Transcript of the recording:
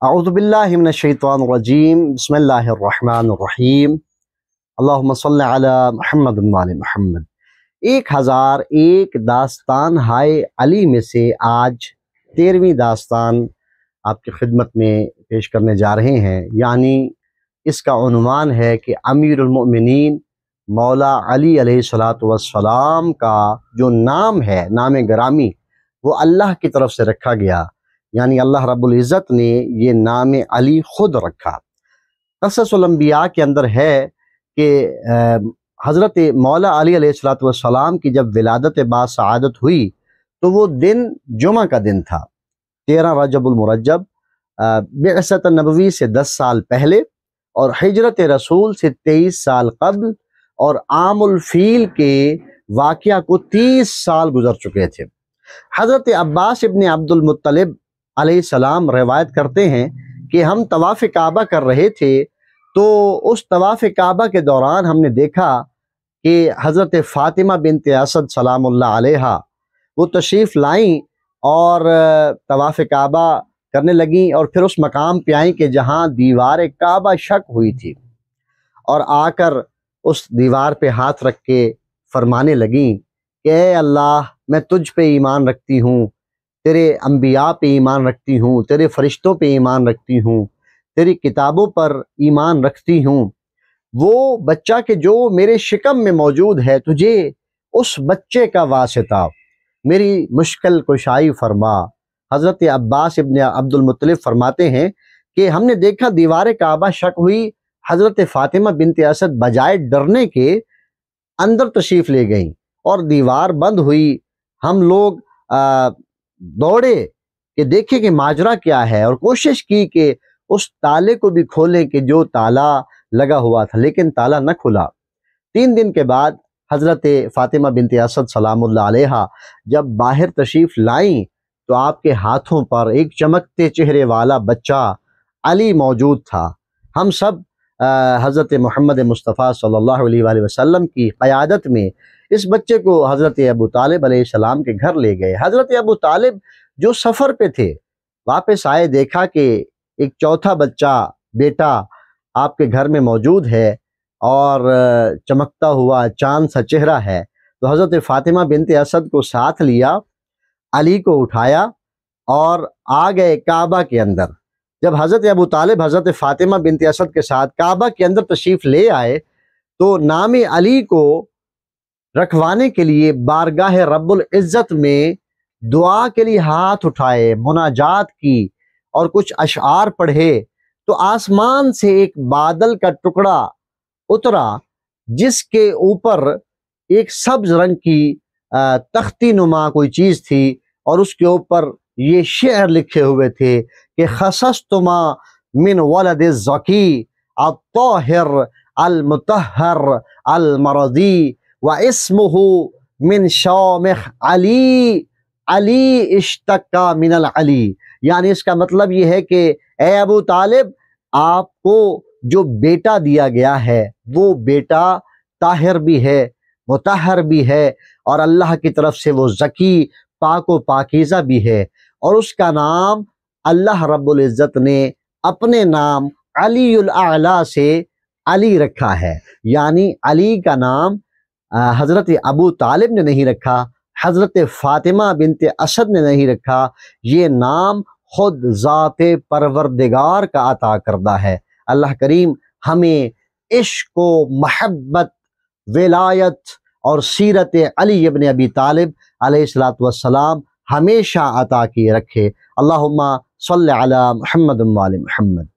اعوذ باللہ من الشیطان الرجیم بسم اللہ الرحمن الرحیم اللہم صلی علی محمد وعلی محمد۔ 1001 داستان ہائے علی میں سے آج 13ویں داستان آپ کی خدمت میں پیش کرنے جا رہے ہیں، یعنی اس کا عنوان ہے کہ امیر المؤمنین مولا علی علیہ السلام کا جو نام ہے، نام گرامی، وہ اللہ کی طرف سے رکھا گیا، یعنی اللہ رب العزت نے یہ نام علی خود رکھا۔ قصص الانبیاء کے اندر ہے کہ حضرت مولا علی علیہ السلام کی جب ولادت با سعادت ہوئی تو وہ دن جمعہ کا دن تھا، 13 رجب المرجب، بعثت نبوی سے 10 سال پہلے اور ہجرت رسول سے 23 سال قبل، اور عام الفیل کے واقعہ کو 30 سال گزر چکے تھے۔ حضرت عباس ابن عبد المطلب علیہ السلام روایت کرتے ہیں کہ ہم طواف کعبہ کر رہے تھے تو اس طواف کعبہ کے دوران ہم نے دیکھا کہ حضرت فاطمہ بنت اسد سلام اللہ علیہا وہ تشریف لائیں اور طواف کعبہ کرنے لگیں، اور پھر اس مقام پہ آئیں کہ جہاں دیوار کعبہ شق ہوئی تھی، اور آ کر اس دیوار پہ ہاتھ رکھ کے فرمانے لگیں کہ اے اللہ، میں تجھ پہ ایمان رکھتی ہوں، تیرے انبیاء پہ ایمان رکھتی ہوں، تیرے فرشتوں پہ ایمان رکھتی ہوں، تیری کتابوں پر ایمان رکھتی ہوں، وہ بچہ کہ جو میرے شکم میں موجود ہے، تجھے اس بچے کا واسطہ میری مشکل کشائی فرما۔ حضرت عباس ابن عبد المطلب فرماتے ہیں کہ ہم نے دیکھا دیوار کعبہ شق ہوئی، حضرت فاطمہ بنت اسد بجائے ڈرنے کے اندر تشریف لے گئیں اور دیوار بند ہوئی۔ ہم لوگ دوڑے کہ دیکھیں کہ ماجرا کیا ہے، اور کوشش کی کہ اس تالے کو بھی کھولیں کہ جو تالا لگا ہوا تھا، لیکن تالا نہ کھلا۔ 3 دن کے بعد حضرت فاطمہ بنت اسد سلام اللہ علیہا جب باہر تشریف لائیں تو آپ کے ہاتھوں پر ایک چمکتے چہرے والا بچہ علی موجود تھا۔ ہم سب حضرت محمد مصطفیٰ صلی اللہ علیہ وآلہ وسلم کی قیادت میں اس بچے کو حضرت ابو طالب علیہ السلام کے گھر لے گئے۔ حضرت ابو طالب جو سفر پہ تھے واپس آئے، دیکھا کہ ایک چوتھا بچہ بیٹا آپ کے گھر میں موجود ہے اور چمکتا ہوا چاند سا چہرہ ہے، تو حضرت فاطمہ بنت اسد کو ساتھ لیا، علی کو اٹھایا اور آ گئے کعبہ کے اندر۔ جب حضرت ابو طالب حضرت فاطمہ بنت اسد کے ساتھ کعبہ کے اندر تشریف لے آئے تو نام علی کو رکھوانے کے لیے بارگاہ رب العزت میں دعا کے لیے ہاتھ اٹھائے، مناجات کی اور کچھ اشعار پڑھے تو آسمان سے ایک بادل کا ٹکڑا اترا جس کے اوپر ایک سبز رنگ کی تختی نما کوئی چیز تھی، اور اس کے اوپر یہ شعر لکھے ہوئے تھے کہ خصصتما من ولد الزکی الطاہر المطہر المرضی واسمہ من شامخ علی علی اشتقا من العلی، یعنی اس کا مطلب یہ ہے کہ اے ابو طالب، آپ کو جو بیٹا دیا گیا ہے وہ بیٹا طاہر بھی ہے، مطہر بھی ہے، اور اللہ کی طرف سے وہ زکی، پاک و پاکیزہ بھی ہے، اور اس کا نام اللہ رب العزت نے اپنے نام علی الاعلیٰ سے علی رکھا ہے۔ یعنی علی کا نام حضرت ابو طالب نے نہیں رکھا، حضرت فاطمہ بنت اسد نے نہیں رکھا، یہ نام خود ذات پروردگار کا عطا کردہ ہے۔ اللہ کریم ہمیں عشق و محبت، ولایت اور سیرت علی ابن ابی طالب علیہ السلام ہمیشہ عطا کیے رکھے۔ اللہم صلی علی محمد وعلی محمد۔